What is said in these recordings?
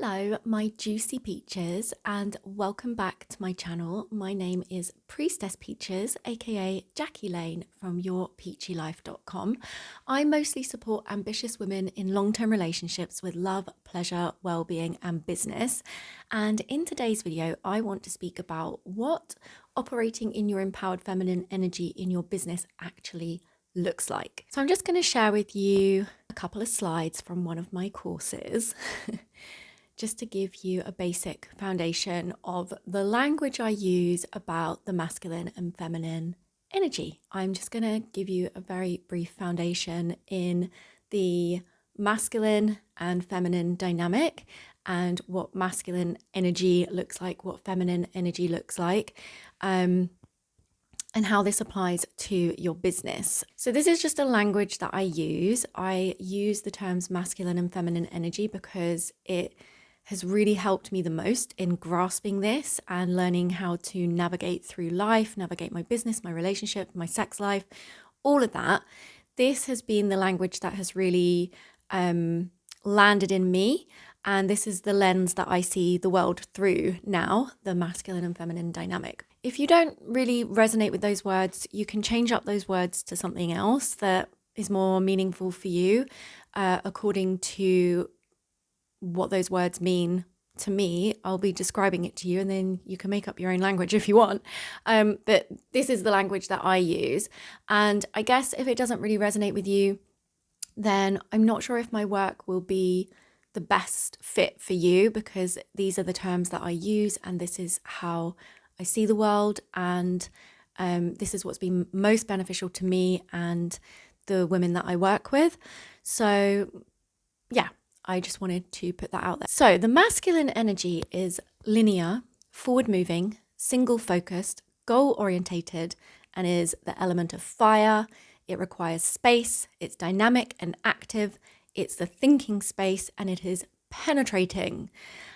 Hello, my juicy peaches, and welcome back to my channel. My name is Priestess Peaches, aka Jackie Lane from yourpeachylife.com. I mostly support ambitious women in long-term relationships with love, pleasure, well-being, and business. And in today's video, I want to speak about what operating in your empowered feminine energy in your business actually looks like. So I'm just going to share with you a couple of slides from one of my courses. Just to give you a basic foundation of the language I use about the masculine and feminine energy. I'm just going to give you a very brief foundation in the masculine and feminine dynamic and what masculine energy looks like, what feminine energy looks like, and how this applies to your business. So this is just a language that I use. I use the terms masculine and feminine energy because it has really helped me the most in grasping this and learning how to navigate through life, navigate my business, my relationship, my sex life, all of that. This has been the language that has really landed in me. And this is the lens that I see the world through now, the masculine and feminine dynamic. If you don't really resonate with those words, you can change up those words to something else that is more meaningful for you according to what those words mean to me. I'll be describing it to you and then you can make up your own language if you want. But this is the language that I use. And I guess if it doesn't really resonate with you, then I'm not sure if my work will be the best fit for you, because these are the terms that I use and this is how I see the world, and this is what's been most beneficial to me and the women that I work with. So yeah, I just wanted to put that out there. So the masculine energy is linear, forward-moving, single-focused, goal-orientated, and is the element of fire. It requires space, it's dynamic and active, it's the thinking space, and it is penetrating.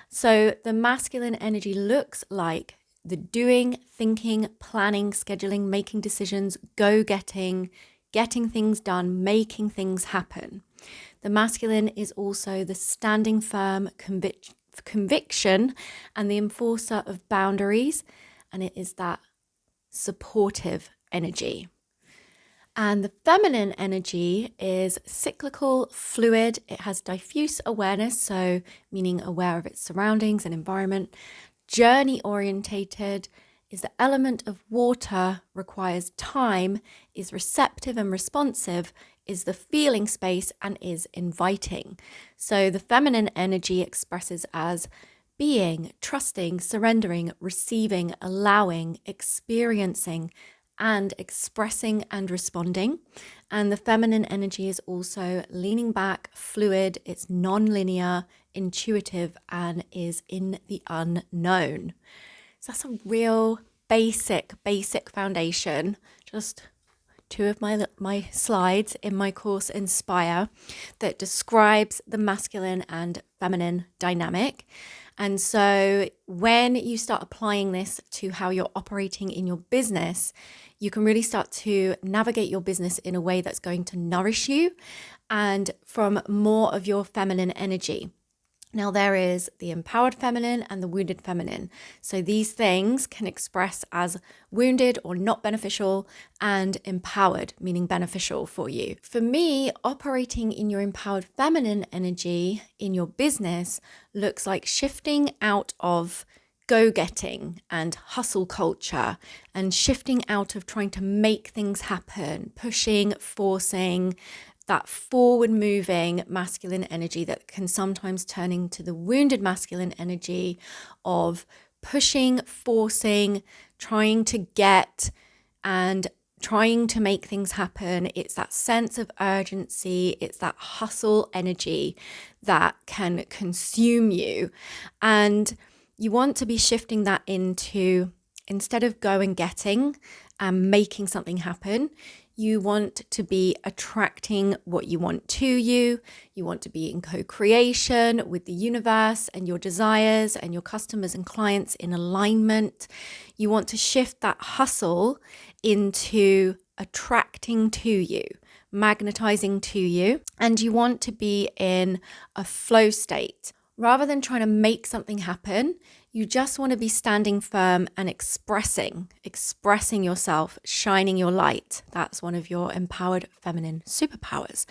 So the masculine energy looks like the doing, thinking, planning, scheduling, making decisions, go-getting, getting things done, making things happen. The masculine is also the standing firm conviction and the enforcer of boundaries, and it is that supportive energy. And the feminine energy is cyclical, fluid. It has diffuse awareness, so meaning aware of its surroundings and environment. Journey orientated, is the element of water, requires time, is receptive and responsive, is the feeling space, and is inviting. So the feminine energy expresses as being, trusting, surrendering, receiving, allowing, experiencing, and expressing and responding. And the feminine energy is also leaning back, fluid, it's non-linear, intuitive, and is in the unknown. So that's a real basic foundation. Just two of my slides in my course Inspire that describes the masculine and feminine dynamic. And so when you start applying this to how you're operating in your business, you can really start to navigate your business in a way that's going to nourish you and from more of your feminine energy. Now, there is the empowered feminine and the wounded feminine. So these things can express as wounded or not beneficial, and empowered, meaning beneficial for you. For me, operating in your empowered feminine energy in your business looks like shifting out of go-getting and hustle culture and shifting out of trying to make things happen, pushing, forcing, that forward moving masculine energy that can sometimes turn into the wounded masculine energy of pushing, forcing, trying to get and trying to make things happen. It's that sense of urgency. It's that hustle energy that can consume you. And you want to be shifting that into, instead of go and getting and making something happen, you want to be attracting what you want to you. You want to be in co-creation with the universe and your desires and your customers and clients in alignment. You want to shift that hustle into attracting to you, magnetizing to you. And you want to be in a flow state Rather than trying to make something happen, you just want to be standing firm and expressing yourself, shining your light. That's one of your empowered feminine superpowers.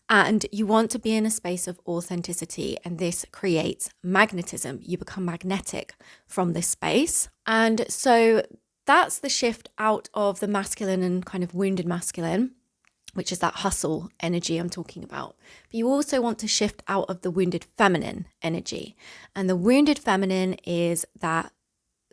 And you want to be in a space of authenticity, and this creates magnetism. You become magnetic from this space. And so that's the shift out of the masculine and kind of wounded masculine, which is that hustle energy I'm talking about. But you also want to shift out of the wounded feminine energy. And the wounded feminine is that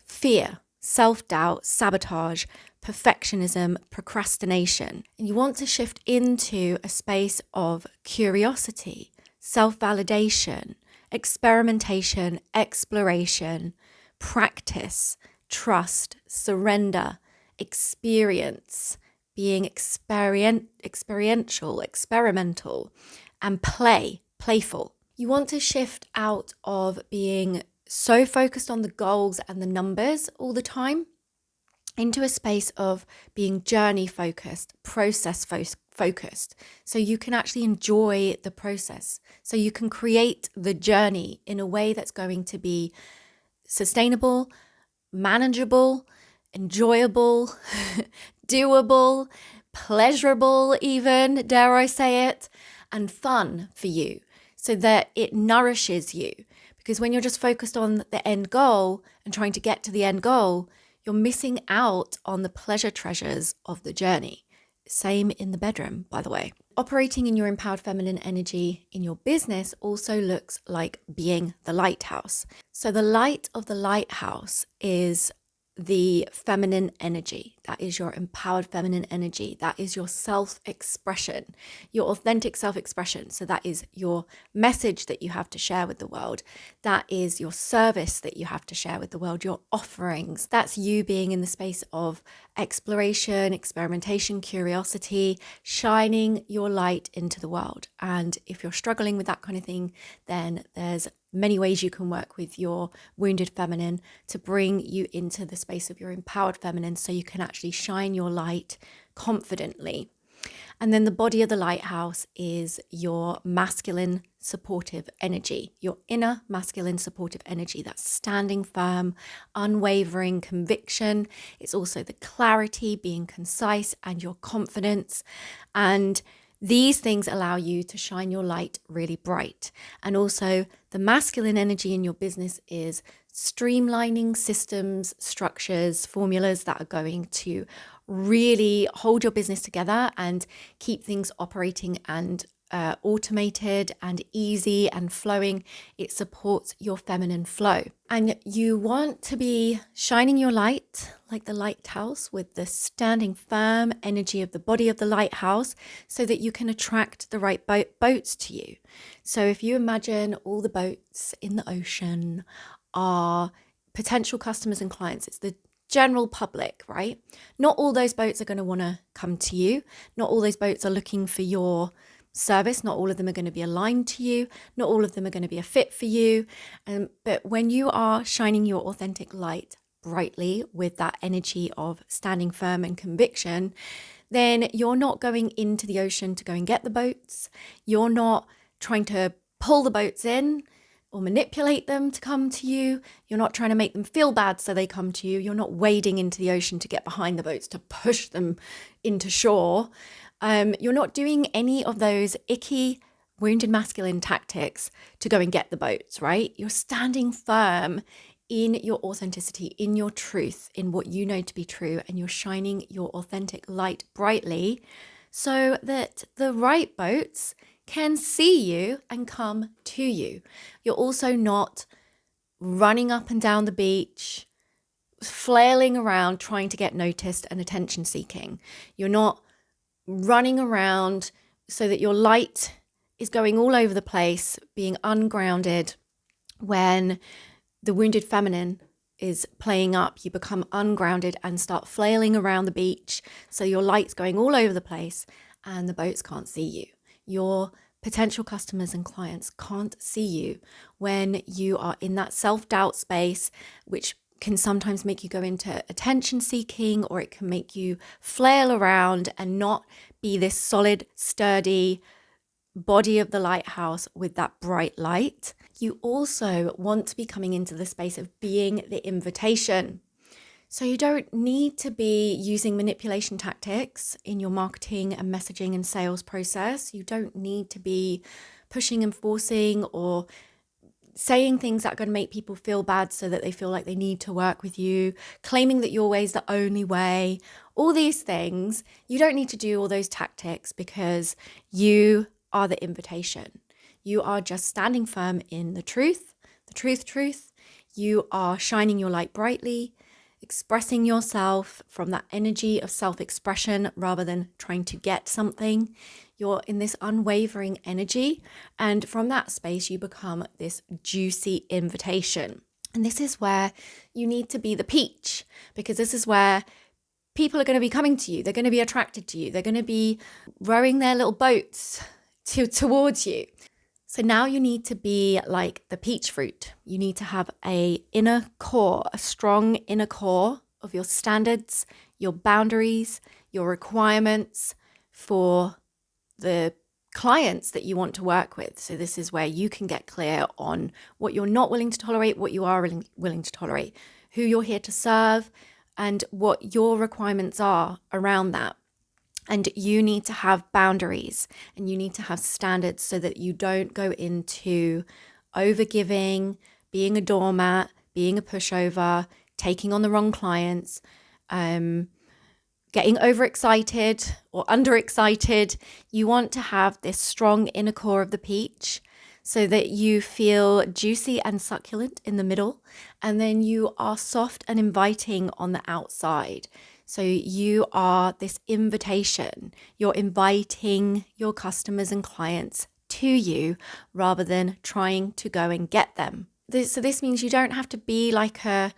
fear, self-doubt, sabotage, perfectionism, procrastination. And you want to shift into a space of curiosity, self-validation, experimentation, exploration, practice, trust, surrender, experience, being experiential, experimental, and playful. You want to shift out of being so focused on the goals and the numbers all the time into a space of being journey focused, process focused. So you can actually enjoy the process. So you can create the journey in a way that's going to be sustainable, manageable, enjoyable, doable, pleasurable even, dare I say it, and fun for you so that it nourishes you. Because when you're just focused on the end goal and trying to get to the end goal, you're missing out on the pleasure treasures of the journey. Same in the bedroom, by the way. Operating in your empowered feminine energy in your business also looks like being the lighthouse. So the light of the lighthouse is the feminine energy. That is your empowered feminine energy. That is your self-expression, your authentic self-expression. So that is your message that you have to share with the world. That is your service that you have to share with the world, your offerings. That's you being in the space of exploration, experimentation, curiosity, shining your light into the world. And if you're struggling with that kind of thing, then there's many ways you can work with your wounded feminine to bring you into the space of your empowered feminine so you can actually shine your light confidently. And then the body of the lighthouse is your masculine supportive energy, your inner masculine supportive energy. That's standing firm, unwavering conviction. It's also the clarity, being concise, and your confidence. And these things allow you to shine your light really bright. And also the masculine energy in your business is streamlining systems, structures, formulas that are going to really hold your business together and keep things operating and automated and easy and flowing. It supports your feminine flow. And you want to be shining your light like the lighthouse with the standing firm energy of the body of the lighthouse so that you can attract the right boats to you. So if you imagine all the boats in the ocean are potential customers and clients, it's the general public, right? Not all those boats are going to want to come to you. Not all those boats are looking for your service. Not all of them are going to be aligned to you. Not all of them are going to be a fit for you. But when you are shining your authentic light brightly with that energy of standing firm and conviction, then you're not going into the ocean to go and get the boats. You're not trying to pull the boats in or manipulate them to come to you. You're not trying to make them feel bad so they come to you. You're not wading into the ocean to get behind the boats to push them into shore. You're not doing any of those icky, wounded masculine tactics to go and get the boats, right? You're standing firm in your authenticity, in your truth, in what you know to be true, and you're shining your authentic light brightly so that the right boats can see you and come to you. You're also not running up and down the beach, flailing around trying to get noticed and attention seeking. You're not running around so that your light is going all over the place, being ungrounded. When the wounded feminine is playing up, you become ungrounded and start flailing around the beach. So your light's going all over the place and the boats can't see you. Your potential customers and clients can't see you when you are in that self-doubt space, which can sometimes make you go into attention seeking, or it can make you flail around and not be this solid, sturdy, body of the lighthouse with that bright light. You also want to be coming into the space of being the invitation. So you don't need to be using manipulation tactics in your marketing and messaging and sales process. You don't need to be pushing and forcing or saying things that are going to make people feel bad so that they feel like they need to work with you, claiming that your way is the only way, all these things. You don't need to do all those tactics because you are the invitation. You are just standing firm in the truth. You are shining your light brightly, expressing yourself from that energy of self-expression rather than trying to get something. You're in this unwavering energy, and from that space you become this juicy invitation. And this is where you need to be the peach, because this is where people are going to be coming to you. They're going to be attracted to you. They're going to be rowing their little boats towards you. So now you need to be like the peach fruit. You need to have a strong inner core of your standards, your boundaries, your requirements for the clients that you want to work with. So this is where you can get clear on what you're not willing to tolerate, what you are willing to tolerate, who you're here to serve, and what your requirements are around that. And you need to have boundaries and you need to have standards so that you don't go into overgiving, being a doormat, being a pushover, taking on the wrong clients, getting overexcited or underexcited. You want to have this strong inner core of the peach so that you feel juicy and succulent in the middle, and then you are soft and inviting on the outside. So you are this invitation. You're inviting your customers and clients to you rather than trying to go and get them. So this means you don't have to be like a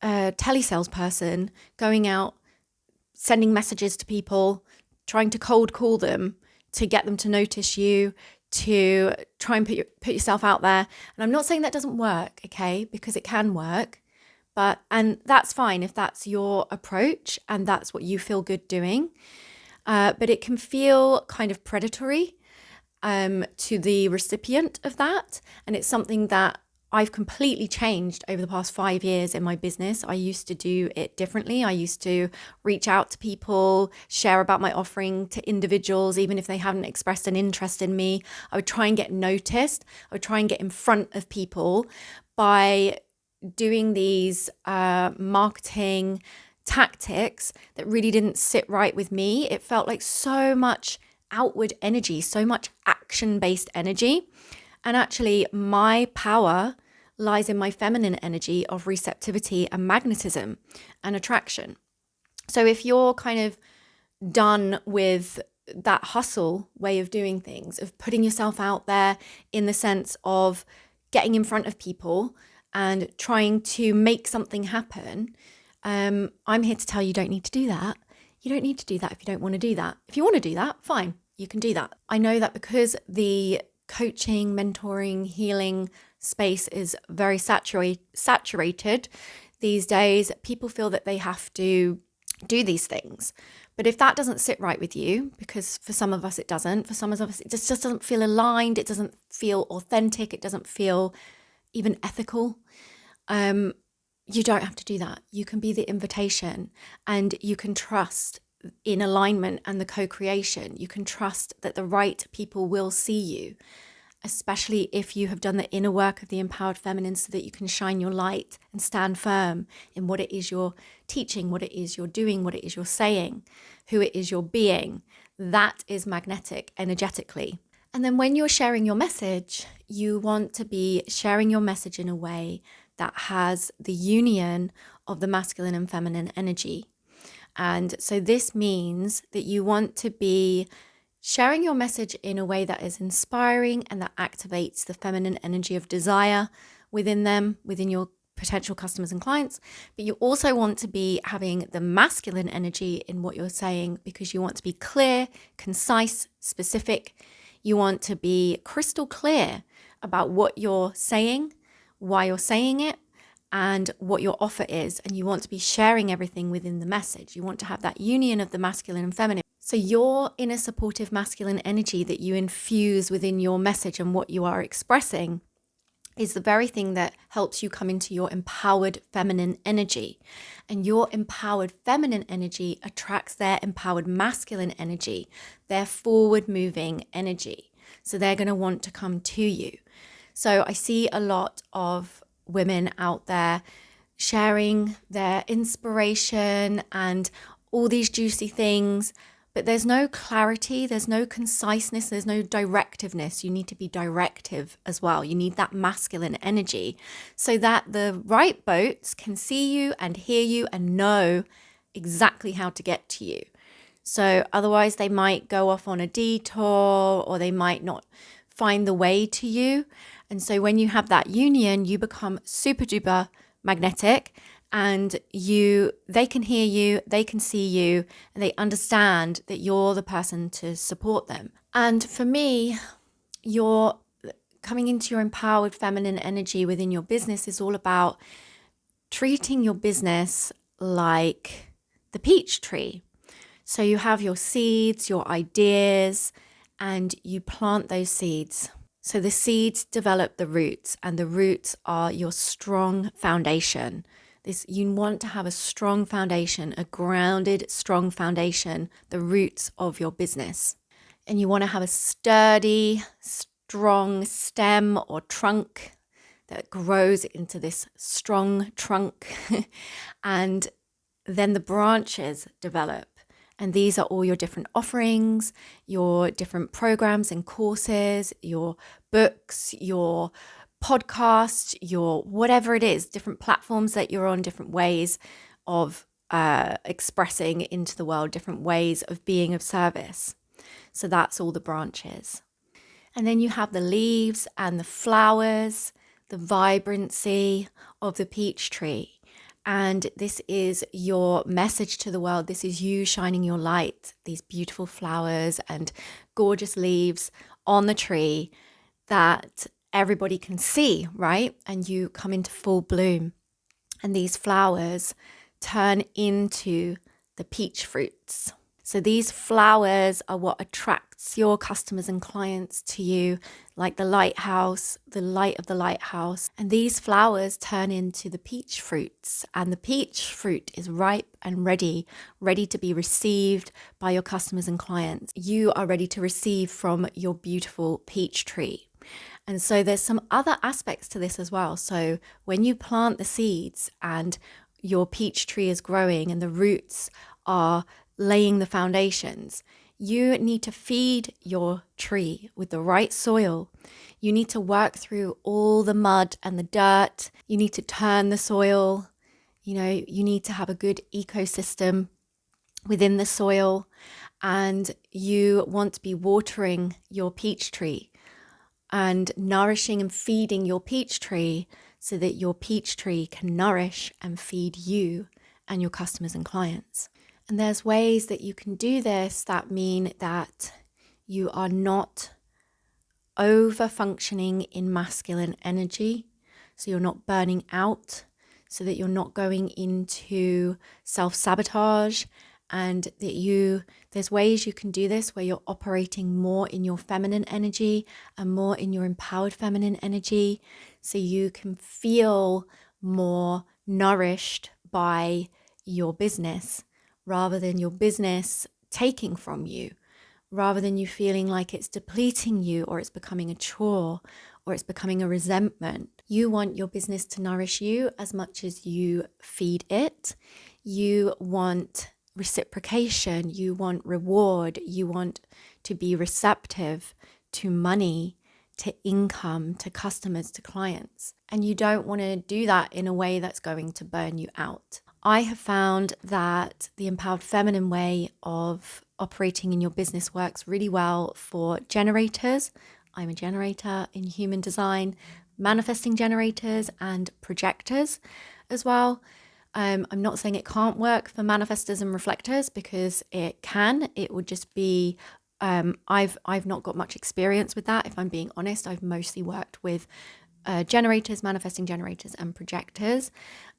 telesalesperson going out, sending messages to people, trying to cold call them to get them to notice you, to try and put yourself out there. And I'm not saying that doesn't work, okay, because it can work. And that's fine if that's your approach and that's what you feel good doing. But it can feel kind of predatory to the recipient of that. And it's something that I've completely changed over the past 5 years in my business. I used to do it differently. I used to reach out to people, share about my offering to individuals, even if they hadn't expressed an interest in me. I would try and get noticed. I would try and get in front of people by doing these marketing tactics that really didn't sit right with me. It felt like so much outward energy, so much action-based energy. And actually, my power lies in my feminine energy of receptivity and magnetism and attraction. So if you're kind of done with that hustle way of doing things, of putting yourself out there in the sense of getting in front of people and trying to make something happen, I'm here to tell you, you don't need to do that. You don't need to do that if you don't want to do that. If you want to do that, fine, you can do that. I know that because the coaching, mentoring, healing space is very saturated these days, people feel that they have to do these things. But if that doesn't sit right with you, because for some of us it doesn't, for some of us it just doesn't feel aligned, it doesn't feel authentic, it doesn't feel even ethical, you don't have to do that. You can be the invitation, and you can trust in alignment and the co-creation. You can trust that the right people will see you, especially if you have done the inner work of the empowered feminine, so that you can shine your light and stand firm in what it is you're teaching, what it is you're doing, what it is you're saying, who it is you're being. That is magnetic energetically. And then when you're sharing your message, you want to be sharing your message in a way that has the union of the masculine and feminine energy. And so this means that you want to be sharing your message in a way that is inspiring and that activates the feminine energy of desire within them, within your potential customers and clients. But you also want to be having the masculine energy in what you're saying, because you want to be clear, concise, specific. You want to be crystal clear about what you're saying, why you're saying it, and what your offer is. And you want to be sharing everything within the message. You want to have that union of the masculine and feminine. So your inner supportive masculine energy that you infuse within your message and what you are expressing is the very thing that helps you come into your empowered feminine energy. And your empowered feminine energy attracts their empowered masculine energy, their forward moving energy. So they're going to want to come to you. So I see a lot of women out there sharing their inspiration and all these juicy things, but there's no clarity, there's no conciseness, there's no directiveness. You need to be directive as well. You need that masculine energy so that the right boats can see you and hear you and know exactly how to get to you. So otherwise they might go off on a detour, or they might not find the way to you. And so when you have that union, you become super duper magnetic, and they can hear you, they can see you, and they understand that you're the person to support them. And for me, you're coming into your empowered feminine energy within your business is all about treating your business like the peach tree. So you have your seeds, your ideas, and you plant those seeds. So the seeds develop the roots, and the roots are your strong foundation. You want to have a strong foundation, a grounded, strong foundation, the roots of your business. And you want to have a sturdy, strong stem or trunk that grows into this strong trunk. And then the branches develop. And these are all your different offerings, your different programs and courses, your books, your podcast, your whatever it is, different platforms that you're on, different ways of expressing into the world, different ways of being of service. So that's all the branches. And then you have the leaves and the flowers, the vibrancy of the peach tree. And this is your message to the world. This is you shining your light, these beautiful flowers and gorgeous leaves on the tree that everybody can see, right? And you come into full bloom. And these flowers turn into the peach fruits. So these flowers are what attracts your customers and clients to you, like the lighthouse, the light of the lighthouse. And these flowers turn into the peach fruits. And the peach fruit is ripe and ready to be received by your customers and clients. You are ready to receive from your beautiful peach tree. And so there's some other aspects to this as well. So when you plant the seeds and your peach tree is growing and the roots are laying the foundations, you need to feed your tree with the right soil. You need to work through all the mud and the dirt. You need to turn the soil. You need to have a good ecosystem within the soil, and you want to be watering your peach tree and nourishing and feeding your peach tree so that your peach tree can nourish and feed you and your customers and clients. And there's ways that you can do this that mean that you are not over functioning in masculine energy. So you're not burning out, so that you're not going into self-sabotage, and that there's ways you can do this where you're operating more in your feminine energy and more in your empowered feminine energy, so you can feel more nourished by your business rather than your business taking from you, rather than you feeling like it's depleting you, or it's becoming a chore, or it's becoming a resentment. You want your business to nourish you as much as you feed it. You want reciprocation, you want reward, you want to be receptive to money, to income, to customers, to clients. And you don't want to do that in a way that's going to burn you out. I have found that the empowered feminine way of operating in your business works really well for generators. I'm a generator in human design, manifesting generators and projectors as well. I'm not saying it can't work for manifestors and reflectors, because it can. It would just be, I've not got much experience with that. If I'm being honest, I've mostly worked with generators, manifesting generators, and projectors.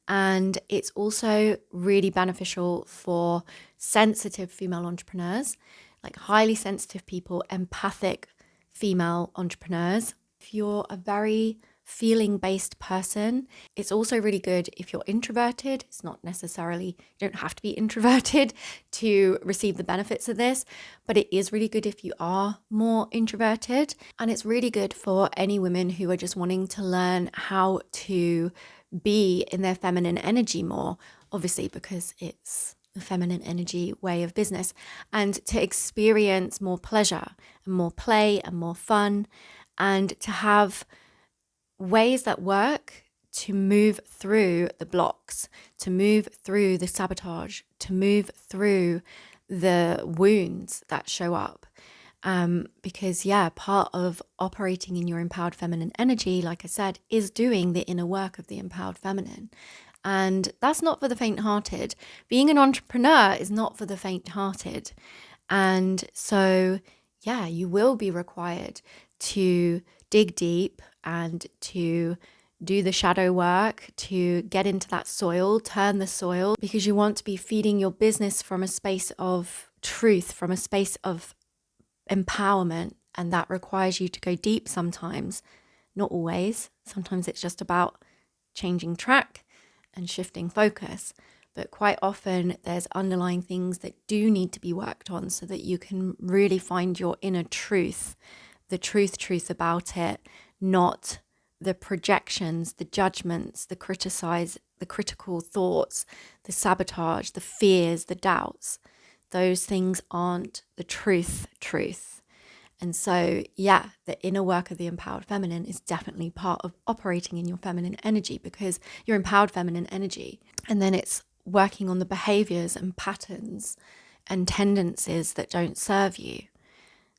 And it's also really beneficial for sensitive female entrepreneurs, like highly sensitive people, empathic female entrepreneurs. If you're a very feeling based person, it's also really good if you're introverted. It's not necessarily, you don't have to be introverted to receive the benefits of this, but it is really good if you are more introverted. And it's really good for any women who are just wanting to learn how to be in their feminine energy more, obviously, because it's the feminine energy way of business, and to experience more pleasure and more play and more fun, and to have ways that work to move through the blocks, to move through the sabotage, to move through the wounds that show up. Because part of operating in your empowered feminine energy, like I said, is doing the inner work of the empowered feminine. And that's not for the faint-hearted. Being an entrepreneur is not for the faint-hearted. And so, you will be required to dig deep and to do the shadow work, to get into that soil, turn the soil, because you want to be feeding your business from a space of truth, from a space of empowerment. And that requires you to go deep sometimes, not always. Sometimes it's just about changing track and shifting focus. But quite often there's underlying things that do need to be worked on so that you can really find your inner truth, the truth about it, not the projections, the judgments, the critical thoughts, the sabotage, the fears, the doubts. Those things aren't the truth. And so, the inner work of the empowered feminine is definitely part of operating in your feminine energy, because your empowered feminine energy. And then it's working on the behaviors and patterns and tendencies that don't serve you.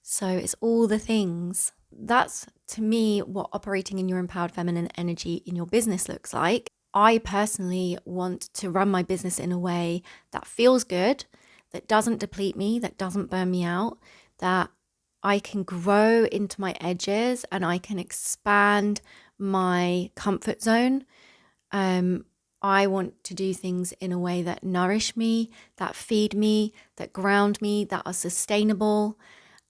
So it's all the things. That's, to me, what operating in your empowered feminine energy in your business looks like. I personally want to run my business in a way that feels good, that doesn't deplete me, that doesn't burn me out, that I can grow into my edges and I can expand my comfort zone. I want to do things in a way that nourish me, that feed me, that ground me, that are sustainable.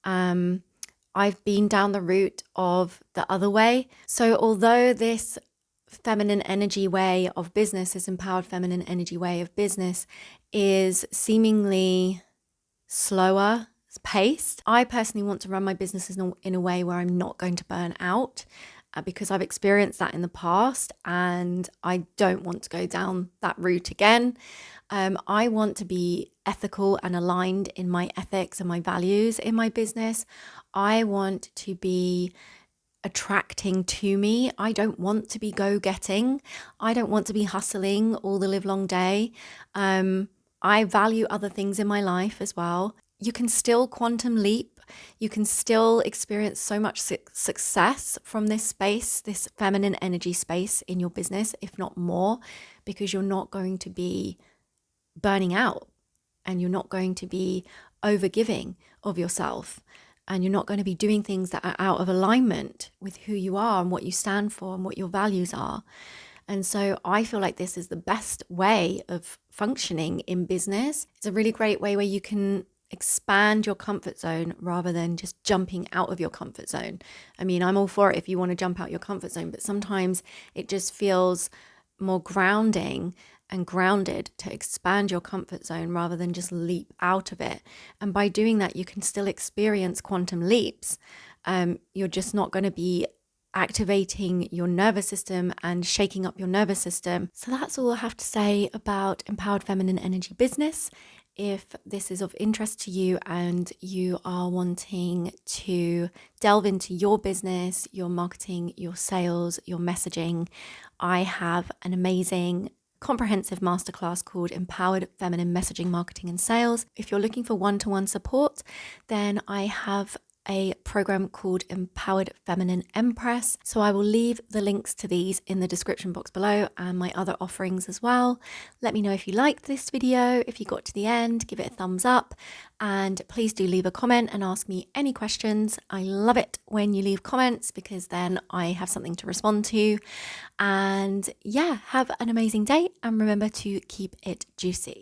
I've been down the route of the other way. So although this feminine energy way of business, this empowered feminine energy way of business is seemingly slower paced, I personally want to run my businesses in a way where I'm not going to burn out, because I've experienced that in the past and I don't want to go down that route again. I want to be ethical and aligned in my ethics and my values in my business. I want to be attracting to me. I don't want to be go-getting. I don't want to be hustling all the live long day. I value other things in my life as well. You can still quantum leap. You can still experience so much success from this space, this feminine energy space in your business, if not more, because you're not going to be burning out and you're not going to be overgiving of yourself. And you're not going to be doing things that are out of alignment with who you are and what you stand for and what your values are. And so I feel like this is the best way of functioning in business. It's a really great way where you can expand your comfort zone rather than just jumping out of your comfort zone. I mean, I'm all for it if you want to jump out your comfort zone, but sometimes it just feels more grounding and grounded to expand your comfort zone rather than just leap out of it. And by doing that, you can still experience quantum leaps. You're just not going to be activating your nervous system and shaking up your nervous system. So that's all I have to say about Empowered Feminine Energy Business. If this is of interest to you and you are wanting to delve into your business, your marketing, your sales, your messaging, I have an amazing comprehensive masterclass called Empowered Feminine Messaging, Marketing and Sales. If you're looking for one-to-one support, then I have a program called Empowered Feminine Empress. So I will leave the links to these in the description box below and my other offerings as well. Let me know if you liked this video. If you got to the end, give it a thumbs up, and please do leave a comment and ask me any questions. I love it when you leave comments because then I have something to respond to. And yeah, have an amazing day and remember to keep it juicy.